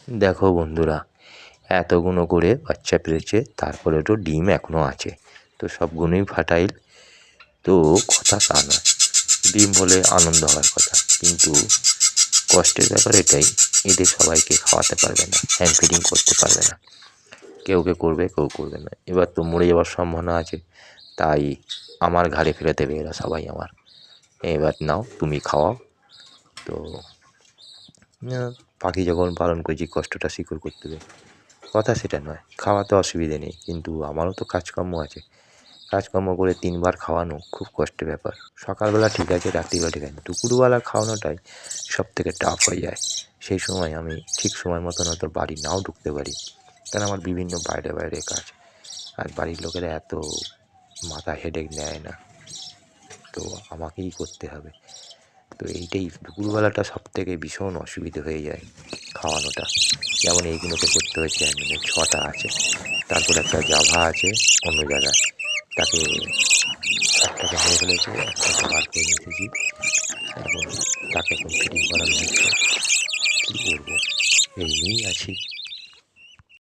দেখো বন্ধুরা, এতগুলো করে বাচ্চা পেড়েছে, তারপরে তো ডিম এখনও আছে, তো সবগুলোই ফার্টাইল। তো কথা তা নয়, ডিম হলে আনন্দ হওয়ার কথা, কিন্তু কষ্টের ব্যাপার এটাই, এদের সবাইকে খাওয়াতে পারবে না, হ্যান্ড ফিডিং করতে পারবে না। কেউ করবে, কেউ করবে না। এবার তো মরে যাওয়ার সম্ভাবনা আছে, তাই আমার ঘাড়ে ফেলে দেবে এরা সবাই আমার। এবার নাও, তুমি খাওয়াও। তো পাখি যখন পালন করেছি, কষ্টটা স্বীকার করতে হবে, কথা সেটা নয়। খাওয়াতে অসুবিধে নেই, কিন্তু আমারও তো কাজকর্ম আছে। কাজকর্ম করে 3 বার খাওয়ানো খুব কষ্টের ব্যাপার। সকালবেলা ঠিক আছে, রাত্রিবেলা ঠিক আছে, দুপুরবেলা খাওয়ানোটাই সবথেকে টাফ হয়ে যায়। সেই সময় আমি ঠিক সময় মতন হয়তো বাড়ি নাও ঢুকতে পারি, কারণ আমার বিভিন্ন বাইরে কাজ, আর বাড়ির লোকেরা এত মাথা হেডেক নেয় না, তো আমাকেই করতে হবে। তো এইটাই দুপুরবেলাটা সবথেকে ভীষণ অসুবিধে হয়ে যায় খাওয়ানোটা। যেমন এইগুলোকে করতে হয়েছে, 6টা আছে, তারপর একটা জাভা আছে অন্য জায়গায়, তাকে একটাকে মেরে ফেলেছে, একটাকে বার করে নিয়ে এসেছি। এখন তাকে এখন ফিটিং করানো হচ্ছে। কী করবো, এই নিয়েই আছি।